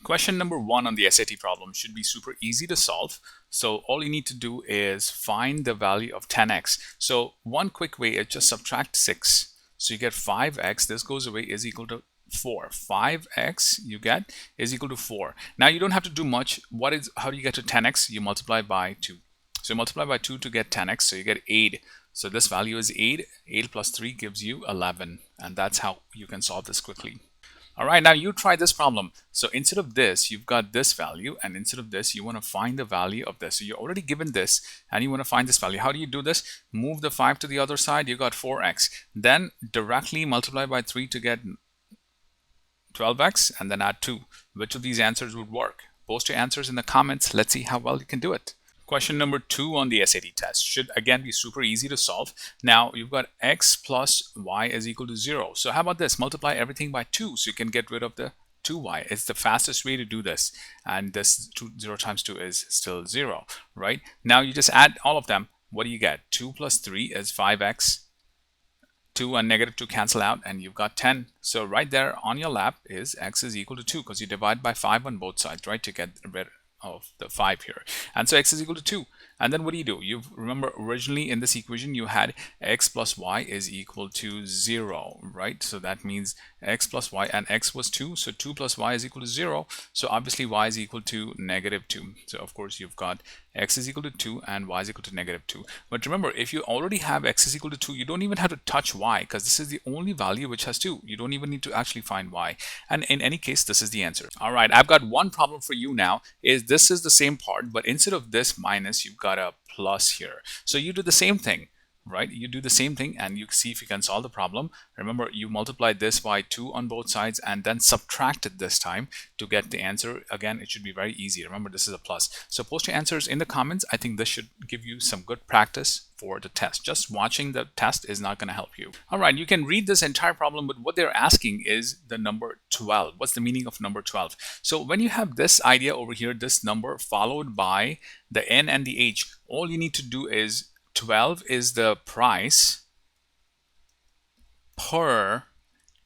Question number 1 on the SAT problem should be super easy to solve. So all you need to do is find the value of 10x. So one quick way is just subtract 6. So you get 5x, this goes away, is equal to 4. 5x you get is equal to 4. Now you don't have to do much. How do you get to 10x? You multiply by 2. So you multiply by 2 to get 10x, so you get 8. So this value is 8. 8 plus 3 gives you 11. And that's how you can solve this quickly. All right, now you try this problem. So instead of this, you've got this value, and instead of this, you want to find the value of this. So you're already given this, and you want to find this value. How do you do this? Move the 5 to the other side, you got 4x. Then directly multiply by 3 to get 12x, and then add 2. Which of these answers would work? Post your answers in the comments. Let's see how well you can do it. Question number 2 on the SAT test should again be super easy to solve. Now you've got x plus y is equal to 0. So how about this? Multiply everything by 2 so you can get rid of the 2y. It's the fastest way to do this. And this 0 times 2 is still 0, right? Now you just add all of them. What do you get? 2 plus 3 is 5x. 2 and negative 2 cancel out, and you've got 10. So right there on your lap is x is equal to 2 because you divide by 5 on both sides, right, to get rid of the 5 here. And so x is equal to 2. And then what do? You remember originally in this equation you had x plus y is equal to 0, right? So that means x plus y, and x was 2, so 2 plus y is equal to 0. So obviously y is equal to negative 2. So of course you've got x is equal to 2 and y is equal to negative 2. But remember, if you already have x is equal to 2, you don't even have to touch y because this is the only value which has 2. You don't even need to actually find y. And in any case, this is the answer. All right, I've got one problem for you now. This is the same part, but instead of this minus, you've got a plus here. So you do the same thing, right? You do the same thing and you see if you can solve the problem. Remember, you multiply this by 2 on both sides and then subtract it this time to get the answer. Again, it should be very easy. Remember, this is a plus. So post your answers in the comments. I think this should give you some good practice for the test. Just watching the test is not going to help you. All right, you can read this entire problem, but what they're asking is the number 12. What's the meaning of number 12? So when you have this idea over here, this number followed by the n and the h, all you need to do is 12 is the price per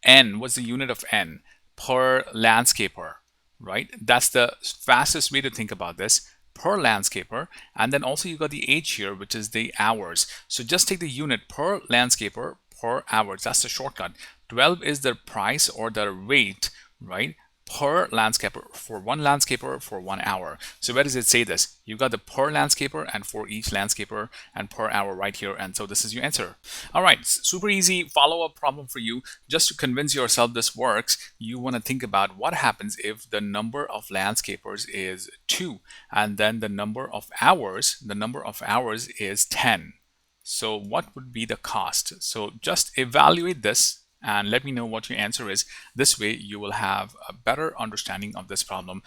n. What's the unit of n? Per landscaper, right? That's the fastest way to think about this. Per landscaper, and then also you got the h here, which is the hours. So just take the unit per landscaper per hours. That's the shortcut. 12 is the price or the rate, right, per landscaper, for one landscaper for 1 hour. So where does it say this? You've got the per landscaper and for each landscaper and per hour right here, and so this is your answer. All right, super easy follow-up problem for you. Just to convince yourself this works, you want to think about what happens if the number of landscapers is 2 and then the number of hours is 10. So what would be the cost? So just evaluate this and let me know what your answer is. This way you will have a better understanding of this problem.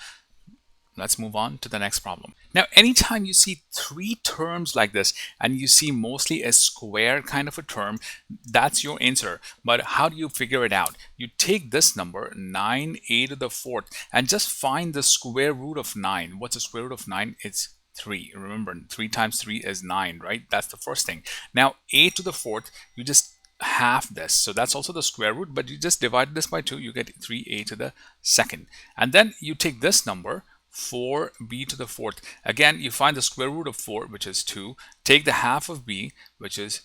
Let's move on to the next problem. Now, anytime you see 3 terms like this and you see mostly a square kind of a term, that's your answer. But how do you figure it out? You take this number 9a to the 4th and just find the square root of 9. What's the square root of 9? It's 3. Remember, 3 times 3 is 9, right? That's the first thing. Now, a to the 4th, you just half this, so that's also the square root, but you just divide this by 2, you get 3a to the 2nd. And then you take this number 4b to the 4th. Again, you find the square root of 4, which is 2. Take the half of b, which is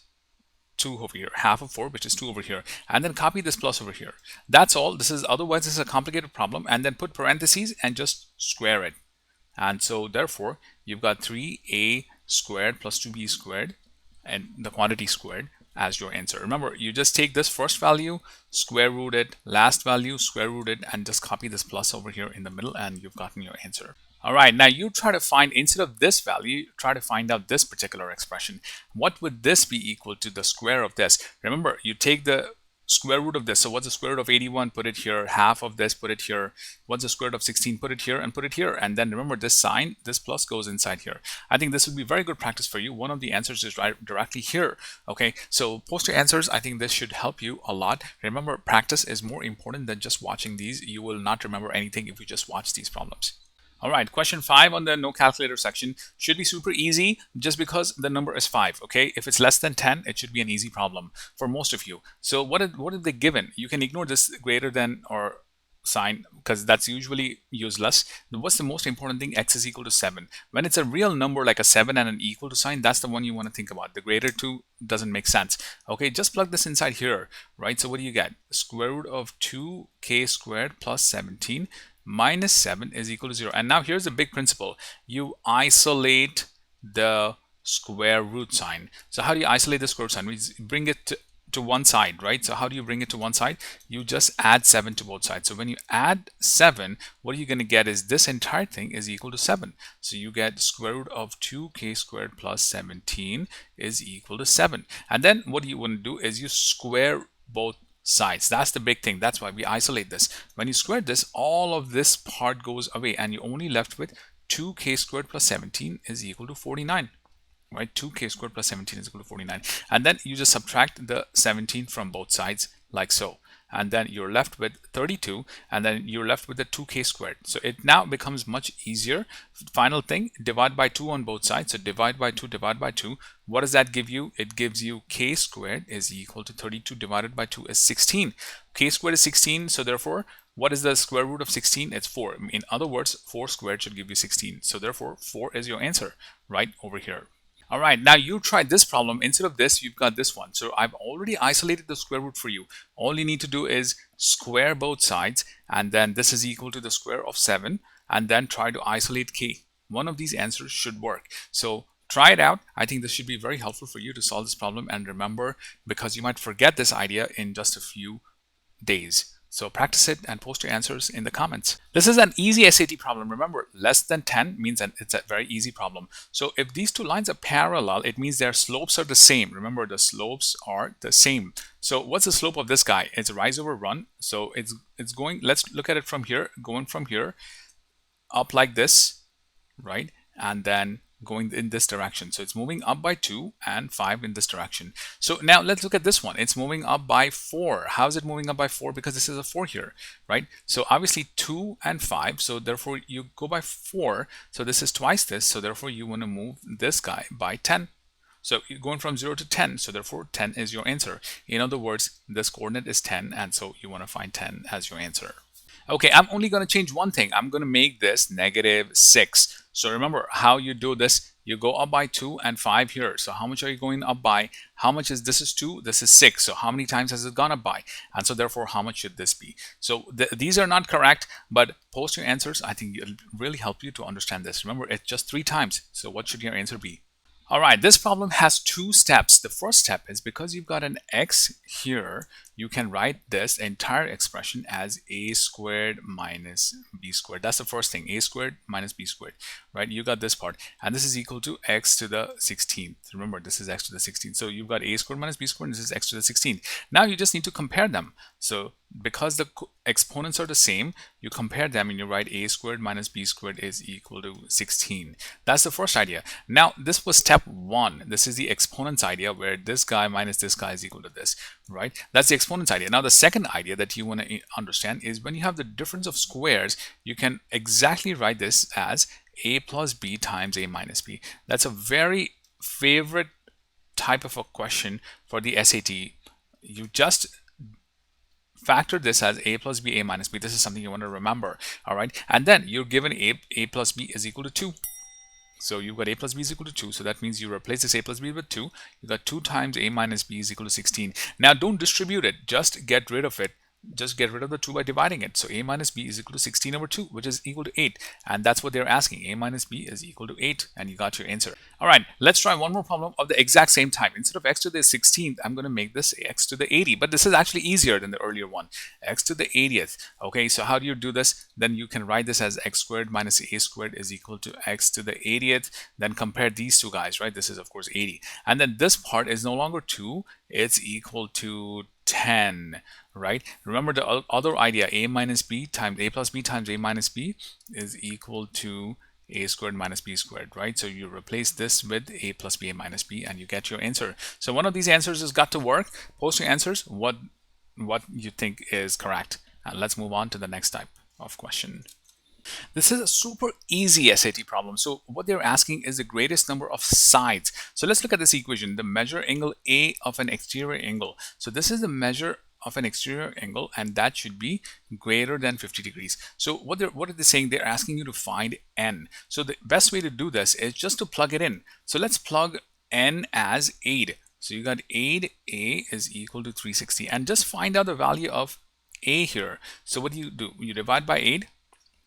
2 over here, half of 4, which is 2 over here, and then copy this plus over here. That's all. Otherwise this is a complicated problem, and then put parentheses and just square it. And so therefore you've got 3a squared plus 2b squared and the quantity squared as your answer. Remember, you just take this first value, square root it, last value, square root it, and just copy this plus over here in the middle, and you've gotten your answer. All right, now you try to find, instead of this value, try to find out this particular expression. What would this be equal to the square of this? Remember, you take the square root of this. So what's the square root of 81? Put it here. Half of this, put it here. What's the square root of 16? Put it here and put it here. And then remember, this sign, this plus goes inside here. I think this would be very good practice for you. One of the answers is right directly here. Okay, so post your answers. I think this should help you a lot. Remember, practice is more important than just watching these. You will not remember anything if you just watch these problems. All right, question 5 on the no calculator section should be super easy just because the number is 5, okay? If it's less than 10, it should be an easy problem for most of you. So what are they given? You can ignore this greater than or sign because that's usually useless. What's the most important thing? X is equal to 7. When it's a real number like a 7 and an equal to sign, that's the one you want to think about. The greater 2 doesn't make sense. Okay, just plug this inside here, right? So what do you get? Square root of 2k squared plus 17 minus 7 is equal to 0. And now here's the big principle. You isolate the square root sign. So how do you isolate the square root sign? We bring it to one side, right? So how do you bring it to one side? You just add 7 to both sides. So when you add 7, what you're going to get is this entire thing is equal to 7. So you get square root of 2k squared plus 17 is equal to 7. And then what you want to do is you square both sides. That's the big thing. That's why we isolate this. When you square this, all of this part goes away and you're only left with 2k squared plus 17 is equal to 49. Right, 2k squared plus 17 is equal to 49, and then you just subtract the 17 from both sides like so, and then you're left with 32, and then you're left with the 2k squared. So it now becomes much easier. Final thing, divide by 2 on both sides. So divide by 2, divide by 2. What does that give you? It gives you k squared is equal to 32 divided by 2 is 16. K squared is 16, so therefore what is the square root of 16? It's 4. In other words, 4 squared should give you 16. So therefore 4 is your answer right over here. All right, now you try this problem. Instead of this, you've got this one. So I've already isolated the square root for you. All you need to do is square both sides, and then this is equal to the square of 7, and then try to isolate k. One of these answers should work. So try it out. I think this should be very helpful for you to solve this problem. And remember, because you might forget this idea in just a few days. So practice it and post your answers in the comments. This is an easy SAT problem. Remember, less than 10 means that it's a very easy problem. So if these two lines are parallel, it means their slopes are the same. Remember, the slopes are the same. So what's the slope of this guy? It's a rise over run. So it's going, let's look at it from here, going from here up like this, right? And then going in this direction. So it's moving up by 2 and 5 in this direction. So now let's look at this one. It's moving up by 4. How is it moving up by 4? Because this is a 4 here, right? So obviously 2 and 5. So therefore you go by 4. So this is twice this. So therefore you want to move this guy by 10. So you're going from 0 to 10. So therefore 10 is your answer. In other words, this coordinate is 10. And so you want to find 10 as your answer. Okay, I'm only going to change one thing. I'm going to make this -6. So remember how you do this. You go up by 2 and 5 here. So how much are you going up by? How much is this? Is 2, this is 6. So how many times has it gone up by? And so therefore, how much should this be? So these are not correct, but post your answers. I think it'll really help you to understand this. Remember, it's just 3 times. So what should your answer be? All right, this problem has 2 steps. The first step is because you've got an x here, you can write this entire expression as a squared minus b squared. That's the first thing, a squared minus b squared, right? You got this part, and this is equal to x to the 16th. Remember, this is x to the 16th. So you've got a squared minus b squared, and this is x to the 16th. Now you just need to compare them. So because the exponents are the same, you compare them and you write a squared minus b squared is equal to 16. That's the first idea. Now this was step 1. This is the exponents idea where this guy minus this guy is equal to this, right? That's the exponents idea. Now the second idea that you want to understand is when you have the difference of squares, you can exactly write this as a plus b times a minus b. That's a very favorite type of a question for the SAT. You just factor this as a plus b, a minus b. This is something you want to remember, all right? And then you're given a plus b is equal to 2. So you've got a plus b is equal to 2. So that means you replace this a plus b with 2. You got 2 times a minus b is equal to 16. Now don't distribute it. Just get rid of it. Just get rid of the 2 by dividing it. So a minus b is equal to 16 over 2, which is equal to 8. And that's what they're asking. A minus b is equal to 8. And you got your answer. All right, let's try one more problem of the exact same type. Instead of x to the 16th, I'm going to make this x to the 80. But this is actually easier than the earlier one. X to the 80th. Okay, so how do you do this? Then you can write this as x squared minus a squared is equal to x to the 80th. Then compare these two guys, right? This is, of course, 80. And then this part is no longer 2. It's equal to 10, right? Remember the other idea, a minus b times a plus b times a minus b is equal to a squared minus b squared, right? So you replace this with a plus b, a minus b, and you get your answer. So one of these answers has got to work. Post your answers, what you think is correct. And let's move on to the next type of question. This is a super easy SAT problem. So what they're asking is the greatest number of sides. So let's look at this equation, the measure angle A of an exterior angle. So this is the measure of an exterior angle, and that should be greater than 50 degrees. So what are they saying? They're asking you to find n. So the best way to do this is just to plug it in. So let's plug n as 8. So you got 8a is equal to 360, and just find out the value of a here. So what do? You divide by 8.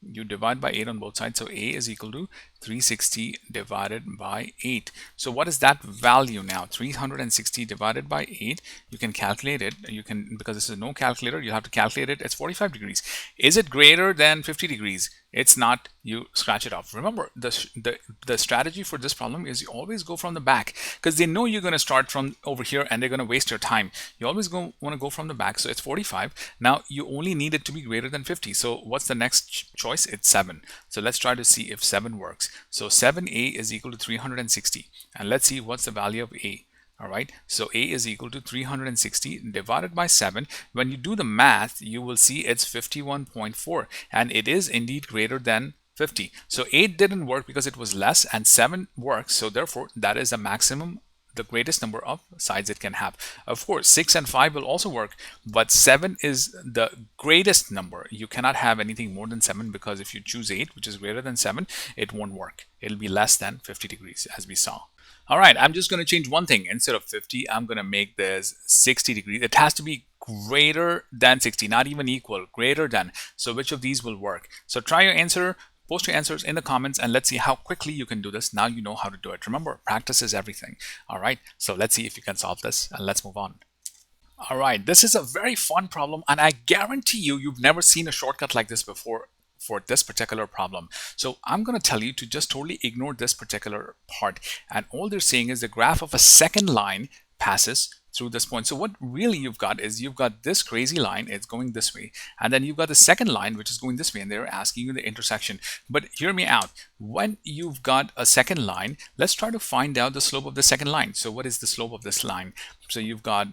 You divide by 8 on both sides, so a is equal to 360 divided by 8. So what is that value now? 360 divided by 8. You can calculate it. You can, because this is no calculator, you have to calculate it. It's 45 degrees. Is it greater than 50 degrees? It's not. You scratch it off. Remember, the strategy for this problem is you always go from the back, because they know you're going to start from over here and they're going to waste your time. You always want to go from the back. So it's 45. Now you only need it to be greater than 50. So what's the next choice? It's 7. So let's try to see if 7 works. So 7a is equal to 360, and let's see what's the value of a. All right, so a is equal to 360 divided by 7. When you do the math, you will see it's 51.4, and it is indeed greater than 50. So 8 didn't work because it was less, and 7 works. So therefore, that is the maximum, the greatest number of sides it can have. Of course, 6 and 5 will also work, but 7 is the greatest number. You cannot have anything more than 7, because if you choose 8, which is greater than 7, it won't work. It'll be less than 50 degrees, as we saw. All right, I'm just going to change one thing. Instead of 50, I'm going to make this 60 degrees. It has to be greater than 60, not even equal, greater than. So which of these will work? So try your answer, post your answers in the comments, and let's see how quickly you can do this. Now you know how to do it. Remember, practice is everything. All right, so let's see if you can solve this, and let's move on. All right, this is a very fun problem, and I guarantee you've never seen a shortcut like this before for this particular problem. So I'm going to tell you to just totally ignore this particular part, and all they're saying is the graph of a second line passes through this point. So what really you've got is you've got this crazy line, it's going this way, and then you've got the second line which is going this way, and they're asking you the intersection. But hear me out. When you've got a second line, let's try to find out the slope of the second line. So what is the slope of this line? So you've got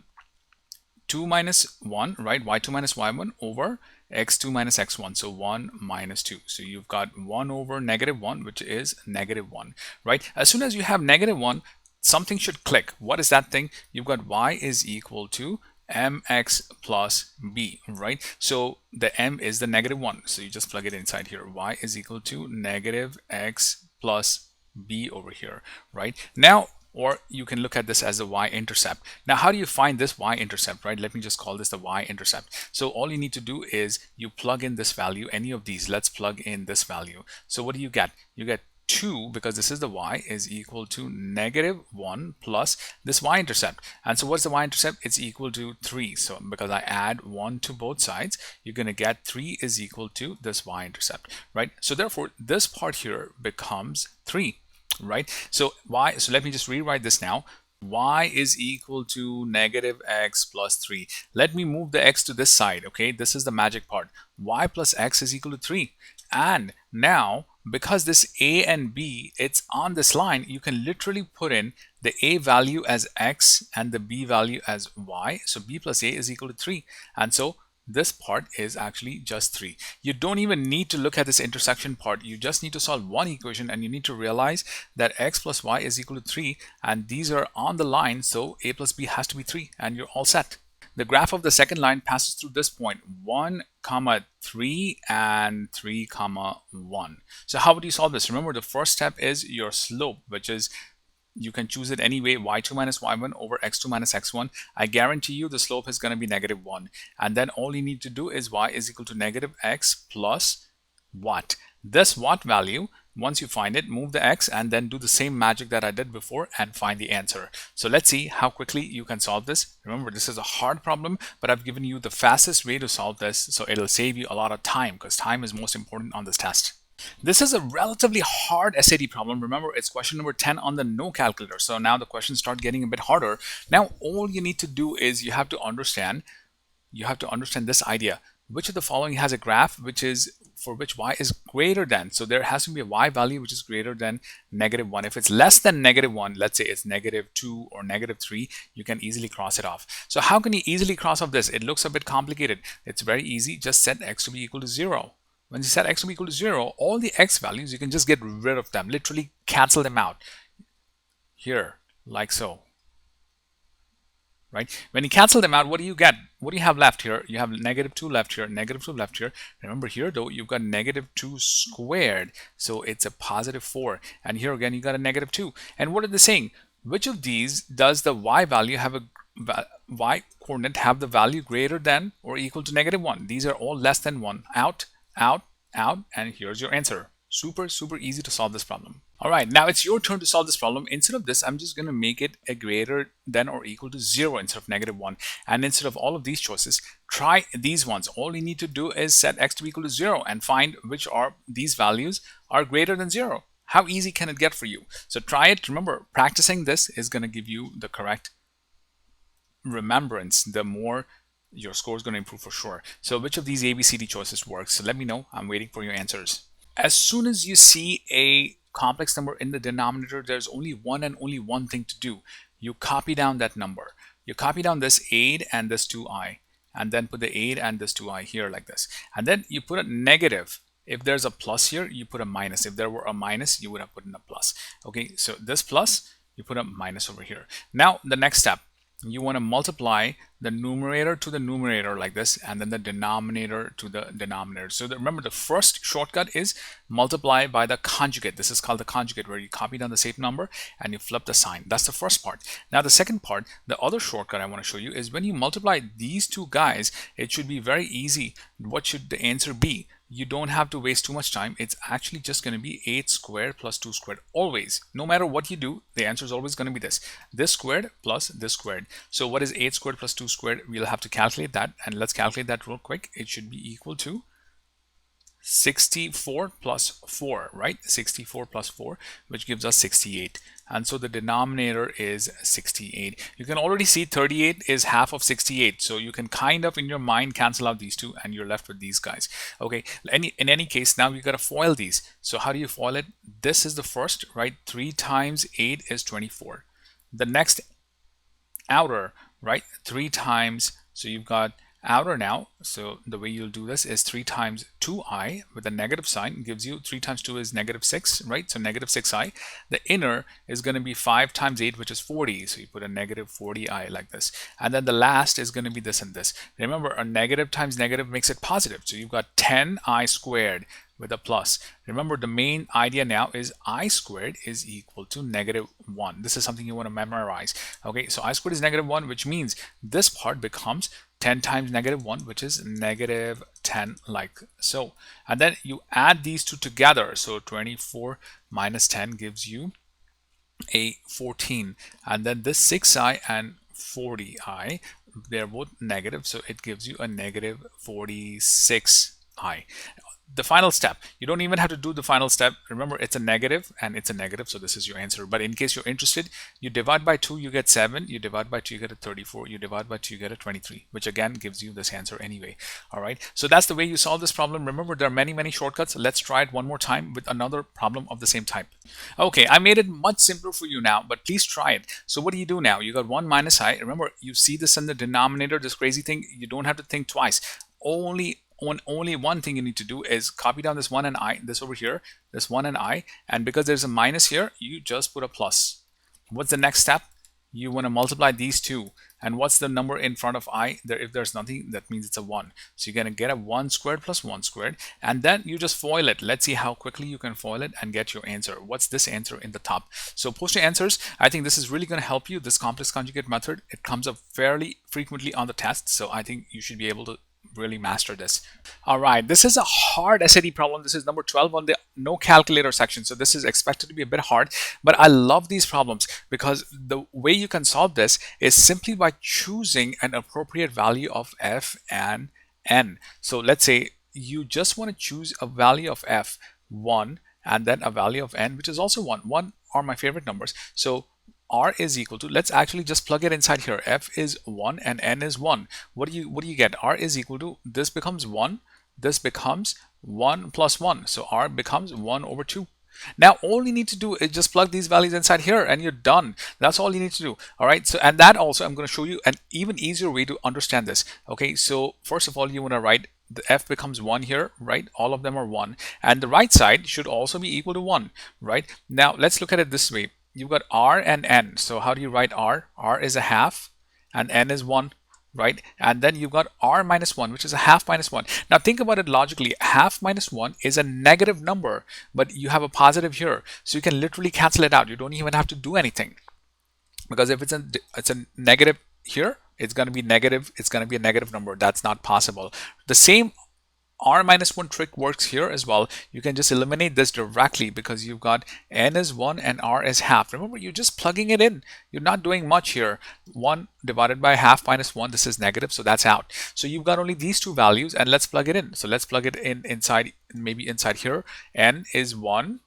2 minus 1, right? y2 minus y1 over x2 minus x1. So 1 minus 2. So you've got 1 over negative 1, which is negative 1, right? As soon as you have negative 1, something should click. What is that thing? You've got y is equal to mx plus b, right? So the m is the negative 1. So you just plug it inside here. Y is equal to negative x plus b over here, right? Now, or you can look at this as the y-intercept. Now, how do you find this y-intercept, right? Let me just call this the y-intercept. So all you need to do is you plug in this value, any of these. Let's plug in this value. So what do you get? You get 2, because this is the y, is equal to negative 1 plus this y-intercept. And so what's the y-intercept? It's equal to 3. So because I add 1 to both sides, you're going to get 3 is equal to this y-intercept, right? So therefore, this part here becomes 3. Right? So y, so let me just rewrite this now. Y is equal to negative x plus 3. Let me move the x to this side. Okay, this is the magic part. Y plus x is equal to 3. And now, because this a and b, it's on this line, you can literally put in the a value as x and the b value as y. So b plus a is equal to 3. And so this part is actually just 3. You don't even need to look at this intersection part. You just need to solve one equation, and you need to realize that x plus y is equal to 3, and these are on the line, so a plus b has to be 3, and you're all set. The graph of the second line passes through this point, 1, 3 and 3, 1. So how would you solve this? Remember, the first step is your slope, which is, you can choose it anyway, y2 minus y1 over x2 minus x1. I guarantee you the slope is going to be negative 1. And then all you need to do is y is equal to negative x plus what? This what value, once you find it, move the x and then do the same magic that I did before and find the answer. So let's see how quickly you can solve this. Remember, this is a hard problem, but I've given you the fastest way to solve this, so it'll save you a lot of time, because time is most important on this test. This is a relatively hard SAT problem. Remember, it's question number 10 on the no calculator. So now the questions start getting a bit harder. Now, all you need to do is you have to understand this idea. Which of the following has a graph which is for which y is greater than? So there has to be a y value which is greater than negative 1. If it's less than negative 1, let's say it's negative 2 or negative 3, you can easily cross it off. So how can you easily cross off this? It looks a bit complicated. It's very easy. Just set x to be equal to 0. When you set x to be equal to 0, all the x values, you can just get rid of them, literally cancel them out. Here, like so. right? When you cancel them out, what do you get? What do you have left here? You have -2 left here, -2 left here. Remember here though, you've got -2 squared, so it's a +4. And here again, you got a -2. And what are they saying? Which of these does the y value have a y coordinate have the value greater than or equal to -1? These are all less than 1. Out, out, out, and here's your answer. Super, super easy to solve this problem. All right, now it's your turn to solve this problem. Instead of this, I'm just going to make it a greater than or equal to 0 instead of -1. And instead of all of these choices, try these ones. All you need to do is set x to equal to 0 and find which are these values are greater than 0. How easy can it get for you? So try it. Remember, practicing this is going to give you the correct remembrance. The more your score is going to improve for sure. So which of these ABCD choices works? So let me know. I'm waiting for your answers. As soon as you see a complex number in the denominator, there's only one and only one thing to do. You copy down that number. You copy down this 8 and this 2i, and then put the 8 and this 2i here like this. And then you put a negative. If there's a plus here, you put a minus. If there were a minus, you would have put in a plus. Okay, so this plus, you put a minus over here. Now, the next step, you want to multiply the numerator to the numerator like this, and then the denominator to the denominator. So remember, the first shortcut is multiply by the conjugate. This is called the conjugate, where you copy down the same number and you flip the sign. That's the first part. Now the second part, the other shortcut I want to show you, is when you multiply these two guys, it should be very easy. What should the answer be? You don't have to waste too much time. It's actually just going to be 8 squared plus 2 squared. Always, no matter what you do, the answer is always going to be this squared plus this squared. So what is 8 squared plus 2 squared? We'll have to calculate that, and let's calculate that real quick. It should be equal to 64 plus 4, right? 64 plus 4, which gives us 68. And so the denominator is 68. You can already see 38 is half of 68. So you can kind of in your mind cancel out these two and you're left with these guys. Okay, in any case, now you got to FOIL these. So how do you FOIL it? This is the first, right? 3 times 8 is 24. The next outer, right? 3 times, so you've got outer now. So the way you'll do this is 3 times 2i with a negative sign gives you 3 times 2 is -6, right? So -6i. The inner is going to be 5 times 8, which is 40. So you put a -40i like this. And then the last is going to be this and this. Remember, a negative times negative makes it positive. So you've got 10i squared with a plus. Remember, the main idea now is I squared is equal to -1. This is something you want to memorize. Okay, so I squared is -1, which means this part becomes 10 times -1, which is -10 like so. And then you add these two together. So 24 minus 10 gives you a 14. And then this 6i and 40i, they're both negative. So it gives you a -46i. The final step, you don't even have to do the final step. Remember, it's a negative and it's a negative, so this is your answer. But in case you're interested, you divide by 2, you get 7. You divide by 2, you get a 34. You divide by 2, you get a 23, which again gives you this answer anyway. All right, so that's the way you solve this problem. Remember, there are many shortcuts. Let's try it one more time with another problem of the same type. Okay, I made it much simpler for you now, but please try it. So what do you do now? You got 1 minus I. Remember, you see this in the denominator, this crazy thing. You don't have to think twice. Only one thing you need to do is copy down this 1 and I, this over here, this 1 and I, and because there's a minus here, you just put a plus. What's the next step? You want to multiply these two. And what's the number in front of I? If there's nothing, that means it's a 1. So you're going to get a 1 squared plus 1 squared, and then you just FOIL it. Let's see how quickly you can FOIL it and get your answer. What's this answer in the top? So post your answers. I think this is really going to help you. This complex conjugate method, it comes up fairly frequently on the test, so I think you should be able to really master this. All right, this is a hard SAT problem. This is number 12 on the no calculator section, so this is expected to be a bit hard, but I love these problems because the way you can solve this is simply by choosing an appropriate value of f and n. So let's say you just want to choose a value of f, 1, and then a value of n, which is also 1. 1 are my favorite numbers. So r is equal to, let's actually just plug it inside here. F is 1 and n is 1. What do you get? R is equal to, this becomes 1, this becomes 1 plus 1. So r becomes 1 over 2. Now all you need to do is just plug these values inside here and you're done. That's all you need to do. All right, so and that also I'm going to show you an even easier way to understand this. Okay, so first of all, you want to write the f becomes 1 here, right? All of them are 1, and the right side should also be equal to 1, right? Now let's look at it this way. You've got r and n. So how do you write r? R is a half and n is 1, right? And then you've got r minus 1, which is a half minus 1. Now think about it logically. Half minus 1 is a negative number, but you have a positive here. So you can literally cancel it out. You don't even have to do anything. Because if it's a negative here, it's going to be negative. It's going to be a negative number. That's not possible. The same r minus 1 trick works here as well. You can just eliminate this directly because you've got n is 1 and r is half. Remember, you're just plugging it in. You're not doing much here. 1 divided by half minus 1, this is negative, so that's out. So you've got only these two values, and let's plug it in. So let's plug it in inside, maybe inside here. N is 1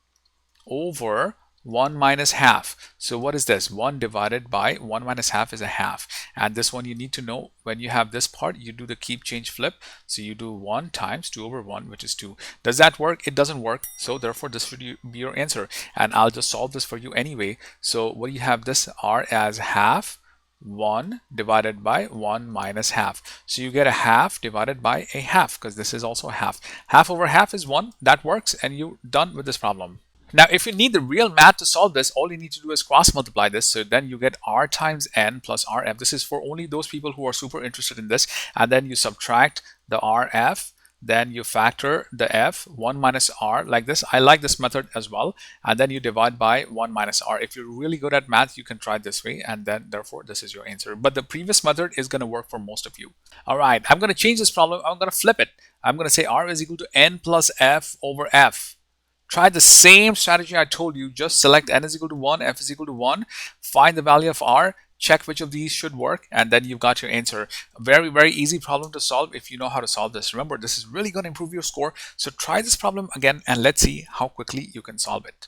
over 1 minus half. So what is this? 1 divided by 1 minus half is a half. And this one you need to know, when you have this part, you do the keep change flip. So you do 1 times 2 over 1, which is 2. Does that work? It doesn't work. So therefore, this should be your answer. And I'll just solve this for you anyway. So what do you have this r as half? 1 divided by 1 minus half. So you get a half divided by a half, because this is also a half. Half over half is 1. That works, and you're done with this problem. Now, if you need the real math to solve this, all you need to do is cross multiply this. So then you get r times n plus rf. This is for only those people who are super interested in this. And then you subtract the rf. Then you factor the f, 1 minus r, like this. I like this method as well. And then you divide by 1 minus r. If you're really good at math, you can try it this way. And then, therefore, this is your answer. But the previous method is going to work for most of you. All right, I'm going to change this problem. I'm going to flip it. I'm going to say r is equal to n plus f over f. Try the same strategy I told you. Just select n is equal to 1, f is equal to 1. Find the value of r. Check which of these should work, and then you've got your answer. A very, very easy problem to solve if you know how to solve this. Remember, this is really going to improve your score. So try this problem again, and let's see how quickly you can solve it.